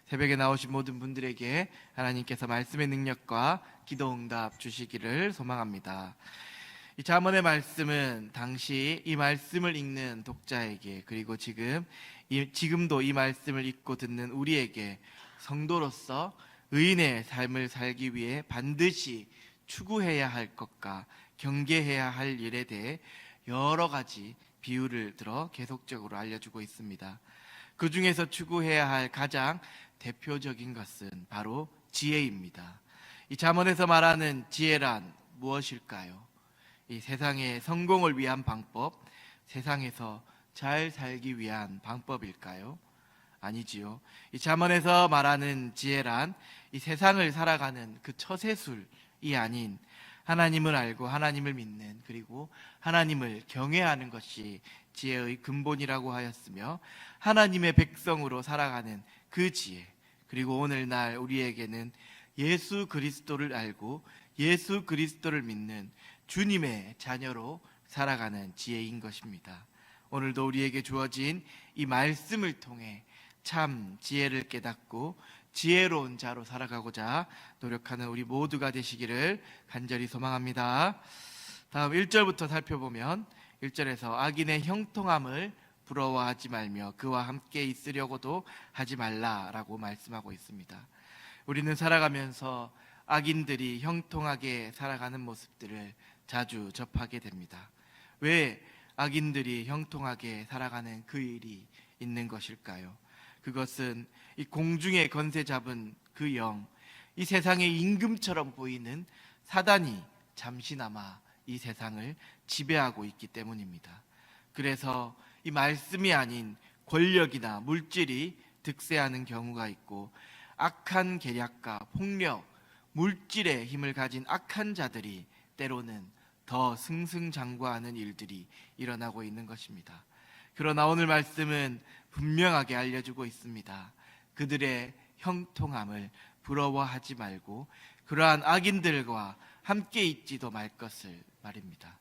새벽에 나오신 모든 분들에게 하나님께서 말씀의 능력과 기도 응답 주시기를 소망합니다. 이 잠언의 말씀은 당시 이 말씀을 읽는 독자에게, 그리고 지금도 이 말씀을 읽고 듣는 우리에게 성도로서 의인의 삶을 살기 위해 반드시 추구해야 할 것과 경계해야 할 일에 대해 여러 가지 비유를 들어 계속적으로 알려주고 있습니다. 그 중에서 추구해야 할 가장 대표적인 것은 바로 지혜입니다. 이 잠언에서 말하는 지혜란 무엇일까요? 이 세상의 성공을 위한 방법, 세상에서 잘 살기 위한 방법일까요? 아니지요. 이 잠언에서 말하는 지혜란 이 세상을 살아가는 그 처세술이 아닌 하나님을 알고 하나님을 믿는, 그리고 하나님을 경외하는 것이 지혜의 근본이라고 하였으며, 하나님의 백성으로 살아가는 그 지혜, 그리고 오늘날 우리에게는 예수 그리스도를 알고 예수 그리스도를 믿는 주님의 자녀로 살아가는 지혜인 것입니다. 오늘도 우리에게 주어진 이 말씀을 통해 참 지혜를 깨닫고 지혜로운 자로 살아가고자 노력하는 우리 모두가 되시기를 간절히 소망합니다. 다음 1절부터 살펴보면 1절에서 악인의 형통함을 부러워하지 말며 그와 함께 있으려고도 하지 말라라고 말씀하고 있습니다. 우리는 살아가면서 악인들이 형통하게 살아가는 모습들을 자주 접하게 됩니다. 왜 악인들이 형통하게 살아가는 그 일이 있는 것일까요? 그것은 이 공중의 권세 잡은 그 영, 이 세상의 임금처럼 보이는 사단이 잠시나마 이 세상을 지배하고 있기 때문입니다. 그래서 이 말씀이 아닌 권력이나 물질이 득세하는 경우가 있고, 악한 계략과 폭력, 물질의 힘을 가진 악한 자들이 때로는 더 승승장구하는 일들이 일어나고 있는 것입니다. 그러나 오늘 말씀은 분명하게 알려주고 있습니다. 그들의 형통함을 부러워하지 말고 그러한 악인들과 함께 있지도 말 것을 말입니다.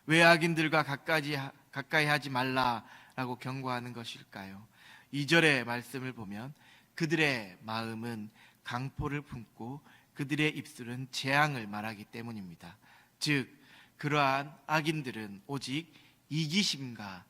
왜 악인들과 가까이 하지 말라라고 경고하는 것일까요? 2절의 말씀을 보면 그들의 마음은 강포를 품고 그들의 입술은 재앙을 말하기 때문입니다. 즉 그러한 악인들은 오직 이기심과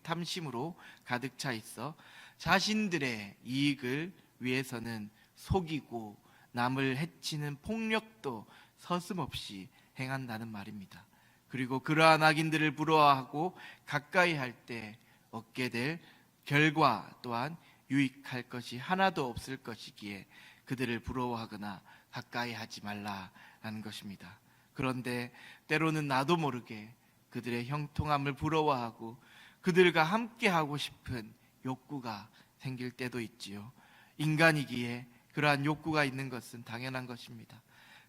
탐심으로 가득 차 있어 자신들의 이익을 위해서는 속이고 남을 해치는 폭력도 서슴없이 행한다는 말입니다. 그리고 그러한 악인들을 부러워하고 가까이 할 때 얻게 될 결과 또한 유익할 것이 하나도 없을 것이기에 그들을 부러워하거나 가까이 하지 말라라는 것입니다. 그런데 때로는 나도 모르게 그들의 형통함을 부러워하고 그들과 함께 하고 싶은 욕구가 생길 때도 있지요. 인간이기에 그러한 욕구가 있는 것은 당연한 것입니다.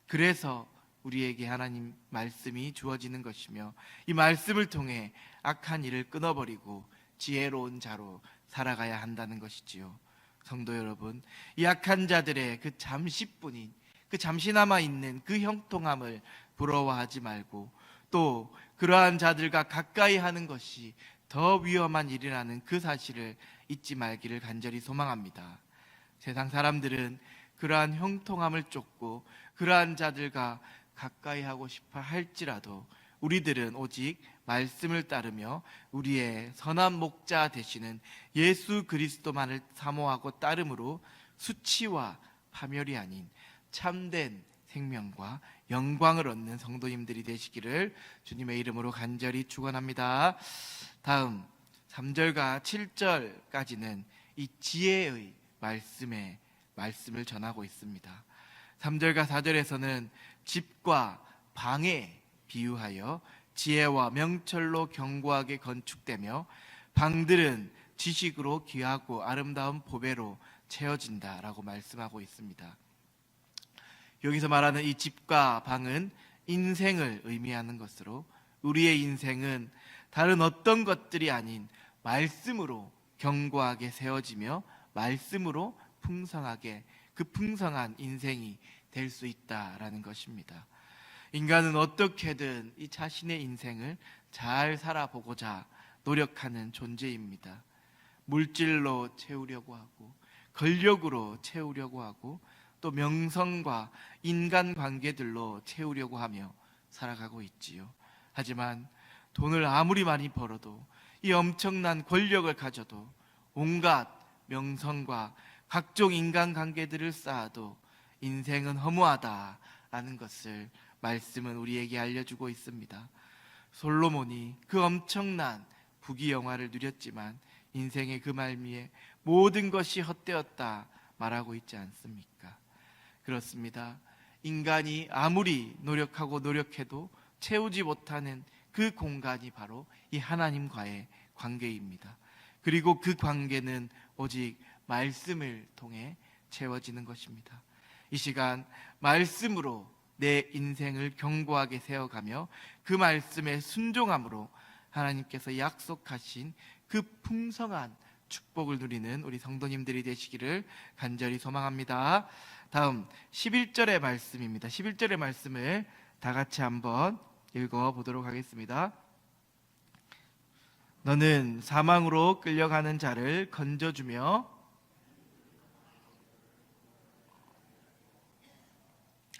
그래서 우리에게 하나님 말씀이 주어지는 것이며, 이 말씀을 통해 악한 일을 끊어버리고 지혜로운 자로 살아가야 한다는 것이지요. 성도 여러분, 이 악한 자들의 그 잠시뿐인, 그 잠시나마 있는 그 형통함을 부러워하지 말고, 또 그러한 자들과 가까이 하는 것이 더 위험한 일이라는 그 사실을 잊지 말기를 간절히 소망합니다. 세상 사람들은 그러한 형통함을 쫓고 그러한 자들과 가까이 하고 싶어 할지라도 우리들은 오직 말씀을 따르며 우리의 선한 목자 되시는 예수 그리스도만을 사모하고 따름으로 수치와 파멸이 아닌 참된 생명과 영광을 얻는 성도님들이 되시기를 주님의 이름으로 간절히 축원합니다. 다음 3절과 7절까지는 이 지혜의 말씀을 전하고 있습니다. 3절과 4절에서는 집과 방에 비유하여 지혜와 명철로 견고하게 건축되며 방들은 지식으로 귀하고 아름다운 보배로 채워진다라고 말씀하고 있습니다. 여기서 말하는 이 집과 방은 인생을 의미하는 것으로, 우리의 인생은 다른 어떤 것들이 아닌 말씀으로 견고하게 세워지며 말씀으로 풍성하게, 그 풍성한 인생이 될 수 있다라는 것입니다. 인간은 어떻게든 이 자신의 인생을 잘 살아보고자 노력하는 존재입니다. 물질로 채우려고 하고 권력으로 채우려고 하고 또 명성과 인간 관계들로 채우려고 하며 살아가고 있지요. 하지만 돈을 아무리 많이 벌어도 이 엄청난 권력을 가져도 온갖 명성과 각종 인간 관계들을 쌓아도 인생은 허무하다라는 것을 말씀은 우리에게 알려주고 있습니다. 솔로몬이 그 엄청난 부귀영화를 누렸지만 인생의 그 말미에 모든 것이 헛되었다 말하고 있지 않습니까? 그렇습니다. 인간이 아무리 노력하고 노력해도 채우지 못하는 그 공간이 바로 이 하나님과의 관계입니다. 그리고 그 관계는 오직 말씀을 통해 채워지는 것입니다. 이 시간 말씀으로 내 인생을 견고하게 세워가며 그 말씀에 순종함으로 하나님께서 약속하신 그 풍성한 축복을 누리는 우리 성도님들이 되시기를 간절히 소망합니다. 다음 11절의 말씀입니다. 11절의 말씀을 다 같이 한번 읽어보도록 하겠습니다. 너는 사망으로 끌려가는 자를 건져주며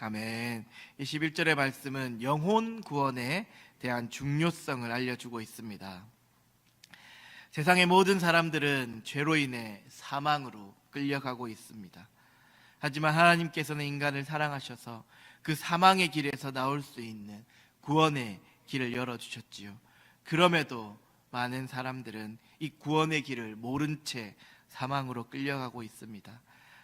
아멘. 이 11절의 말씀은 영혼 구원에 대한 중요성을 알려주고 있습니다. 세상의 모든 사람들은 죄로 인해 사망으로 끌려가고 있습니다. 하지만 하나님께서는 인간을 사랑하셔서 그 사망의 길에서 나올 수 있는 구원의 길을 열어주셨지요. 그럼에도 많은 사람들은 이 구원의 길을 모른 채 사망으로 끌려가고 있습니다.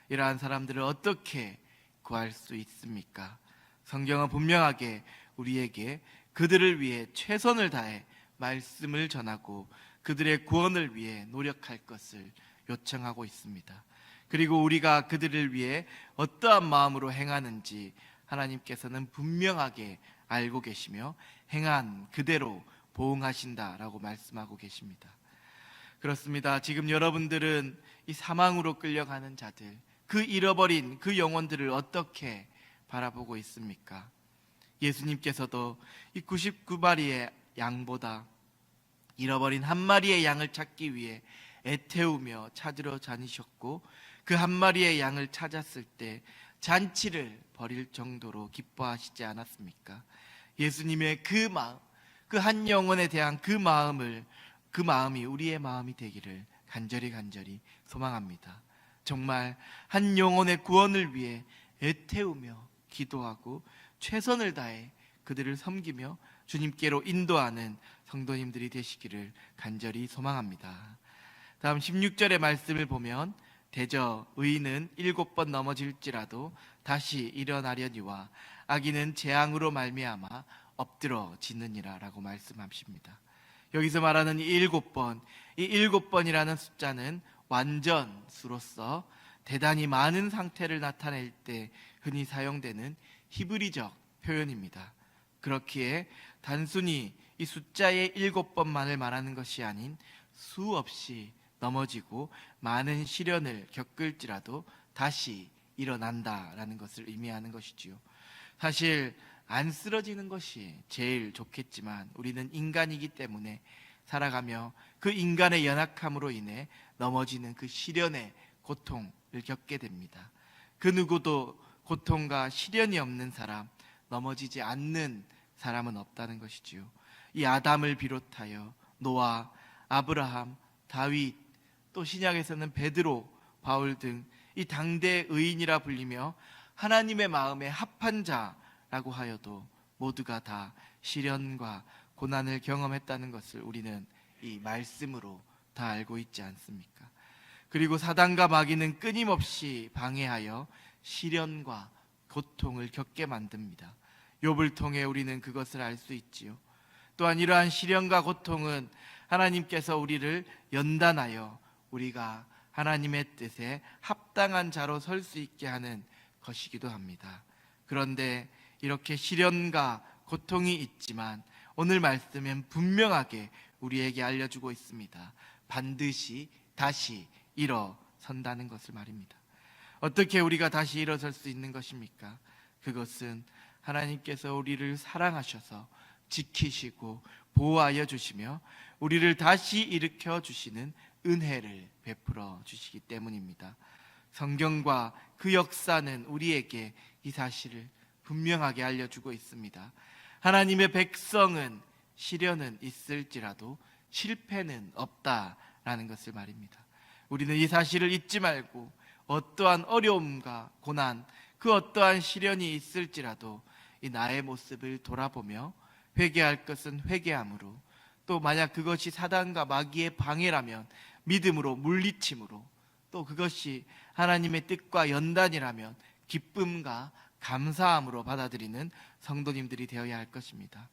이러한 사람들을 어떻게 구할 수 있습니까? 성경은 분명하게 우리에게 그들을 위해 최선을 다해 말씀을 전하고 그들의 구원을 위해 노력할 것을 요청하고 있습니다. 그리고 우리가 그들을 위해 어떠한 마음으로 행하는지 하나님께서는 분명하게 알고 계시며 행한 그대로 보응하신다라고 말씀하고 계십니다. 그렇습니다. 지금 여러분들은 이 사망으로 끌려가는 자들, 그 잃어버린 그 영혼들을 어떻게 바라보고 있습니까? 예수님께서도 이 99마리의 양보다 잃어버린 한 마리의 양을 찾기 위해 애태우며 찾으러 다니셨고 그 한 마리의 양을 찾았을 때 잔치를 벌일 정도로 기뻐하시지 않았습니까? 예수님의 그 마음, 그 한 영혼에 대한 그 마음이 우리의 마음이 되기를 간절히 소망합니다. 정말 한 영혼의 구원을 위해 애태우며 기도하고 최선을 다해 그들을 섬기며 주님께로 인도하는 성도님들이 되시기를 간절히 소망합니다. 다음 16절의 말씀을 보면 대저 의인은 7번 넘어질지라도 다시 일어나려니와 악인은 재앙으로 말미암아 엎드러지느니라 라고 말씀하십니다. 여기서 말하는 이 7번, 이 7번이라는 숫자는 완전 수로서 대단히 많은 상태를 나타낼 때 흔히 사용되는 히브리적 표현입니다. 그렇기에 단순히 이 숫자의 7번만을 말하는 것이 아닌 수없이 넘어지고 많은 시련을 겪을지라도 다시 일어난다라는 것을 의미하는 것이지요. 사실 안 쓰러지는 것이 제일 좋겠지만 우리는 인간이기 때문에 살아가며 그 인간의 연약함으로 인해 넘어지는 그 시련의 고통을 겪게 됩니다. 그 누구도 고통과 시련이 없는 사람, 넘어지지 않는 사람은 없다는 것이지요. 이 아담을 비롯하여 노아, 아브라함, 다윗, 또 신약에서는 베드로, 바울 등 이 당대 의인이라 불리며 하나님의 마음에 합한 자라고 하여도 모두가 다 시련과 고난을 경험했다는 것을 우리는 이 말씀으로 다 알고 있지 않습니까? 그리고 사단과 마귀는 끊임없이 방해하여 시련과 고통을 겪게 만듭니다. 욥을 통해 우리는 그것을 알 수 있지요. 또한 이러한 시련과 고통은 하나님께서 우리를 연단하여 우리가 하나님의 뜻에 합당한 자로 설 수 있게 하는 것이기도 합니다. 그런데 이렇게 시련과 고통이 있지만 오늘 말씀은 분명하게 우리에게 알려주고 있습니다. 반드시 다시 일어선다는 것을 말입니다. 어떻게 우리가 다시 일어설 수 있는 것입니까? 그것은 하나님께서 우리를 사랑하셔서 지키시고 보호하여 주시며 우리를 다시 일으켜 주시는 은혜를 베풀어 주시기 때문입니다. 성경과 그 역사는 우리에게 이 사실을 분명하게 알려주고 있습니다. 하나님의 백성은 시련은 있을지라도 실패는 없다라는 것을 말입니다. 우리는 이 사실을 잊지 말고 어떠한 어려움과 고난, 그 어떠한 시련이 있을지라도 이 나의 모습을 돌아보며 회개할 것은 회개함으로, 또 만약 그것이 사단과 마귀의 방해라면 믿음으로 물리침으로, 또 그것이 하나님의 뜻과 연단이라면 기쁨과 감사함으로 받아들이는 성도님들이 되어야 할 것입니다.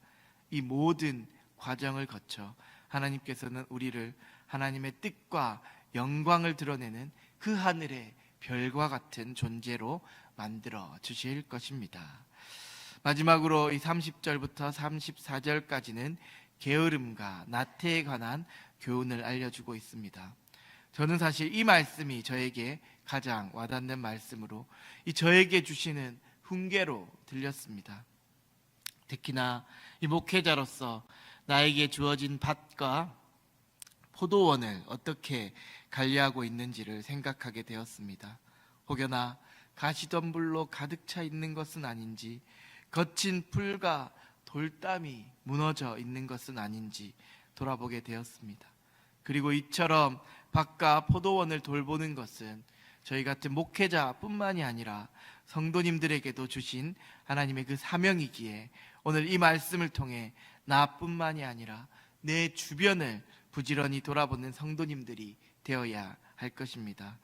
이 모든 과정을 거쳐 하나님께서는 우리를 하나님의 뜻과 영광을 드러내는 그 하늘의 별과 같은 존재로 만들어 주실 것입니다. 마지막으로 이 30절부터 34절까지는 게으름과 나태에 관한 교훈을 알려주고 있습니다. 저는 사실 이 말씀이 저에게 가장 와닿는 말씀으로 이 저에게 주시는 훈계로 들렸습니다. 특히나 이 목회자로서 나에게 주어진 밭과 포도원을 어떻게 관리하고 있는지를 생각하게 되었습니다. 혹여나 가시덤불로 가득 차 있는 것은 아닌지, 거친 풀과 돌담이 무너져 있는 것은 아닌지 돌아보게 되었습니다. 그리고 이처럼 밭과 포도원을 돌보는 것은 저희 같은 목회자뿐만이 아니라 성도님들에게도 주신 하나님의 그 사명이기에 오늘 이 말씀을 통해 나뿐만이 아니라 내 주변을 부지런히 돌아보는 성도님들이 되어야 할 것입니다.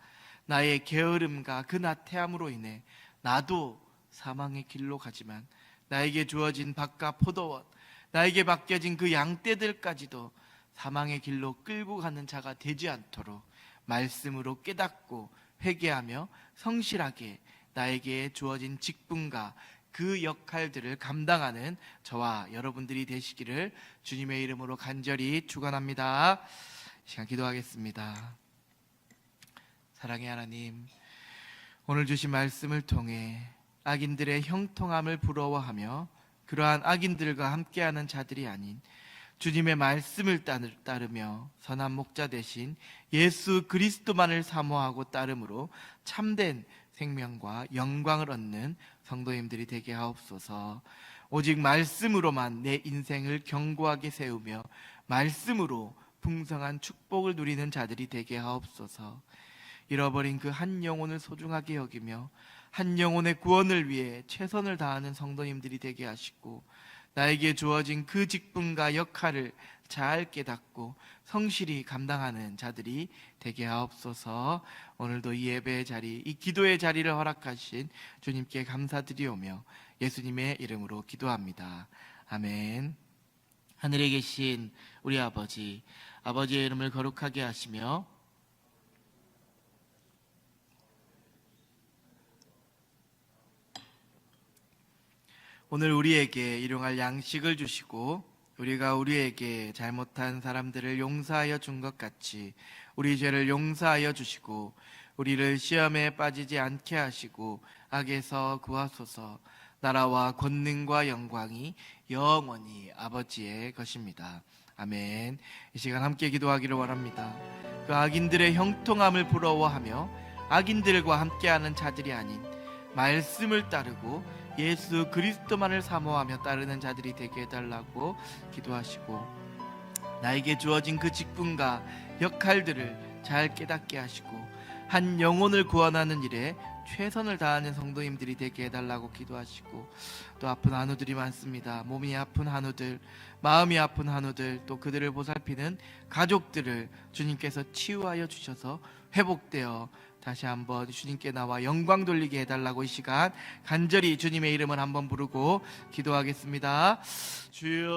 나의 게으름과 그 나태함으로 인해 나도 사망의 길로 가지만 나에게 주어진 밭과 포도원, 나에게 맡겨진 그 양떼들까지도 사망의 길로 끌고 가는 자가 되지 않도록 말씀으로 깨닫고 회개하며 성실하게 나에게 주어진 직분과 그 역할들을 감당하는 저와 여러분들이 되시기를 주님의 이름으로 간절히 축원합니다. 시간 기도하겠습니다. 사랑의 하나님, 오늘 주신 말씀을 통해 악인들의 형통함을 부러워하며 그러한 악인들과 함께하는 자들이 아닌 주님의 말씀을 따르며 선한 목자 대신 예수 그리스도만을 사모하고 따름으로 참된 생명과 영광을 얻는 성도님들이 되게 하옵소서. 오직 말씀으로만 내 인생을 견고하게 세우며 말씀으로 풍성한 축복을 누리는 자들이 되게 하옵소서. 잃어버린 그 한 영혼을 소중하게 여기며 한 영혼의 구원을 위해 최선을 다하는 성도님들이 되게 하시고, 나에게 주어진 그 직분과 역할을 잘 깨닫고 성실히 감당하는 자들이 되게 하옵소서. 오늘도 이 예배의 자리, 이 기도의 자리를 허락하신 주님께 감사드리오며 예수님의 이름으로 기도합니다. 아멘. 하늘에 계신 우리 아버지, 아버지의 이름을 거룩하게 하시며 오늘 우리에게 일용할 양식을 주시고 우리가 우리에게 잘못한 사람들을 용서하여 준 것 같이 우리 죄를 용서하여 주시고 우리를 시험에 빠지지 않게 하시고 악에서 구하소서. 나라와 권능과 영광이 영원히 아버지의 것입니다. 아멘. 이 시간 함께 기도하기를 원합니다. 그 악인들의 형통함을 부러워하며 악인들과 함께하는 자들이 아닌 말씀을 따르고 예수 그리스도만을 사모하며 따르는 자들이 되게 해달라고 기도하시고, 나에게 주어진 그 직분과 역할들을 잘 깨닫게 하시고 한 영혼을 구원하는 일에 최선을 다하는 성도님들이 되게 해달라고 기도하시고, 또 아픈 한우들이 많습니다. 몸이 아픈 한우들, 마음이 아픈 한우들, 또 그들을 보살피는 가족들을 주님께서 치유하여 주셔서 회복되어 다시 한번 주님께 나와 영광 돌리게 해달라고 이 시간 간절히 주님의 이름을 한번 부르고 기도하겠습니다. 주여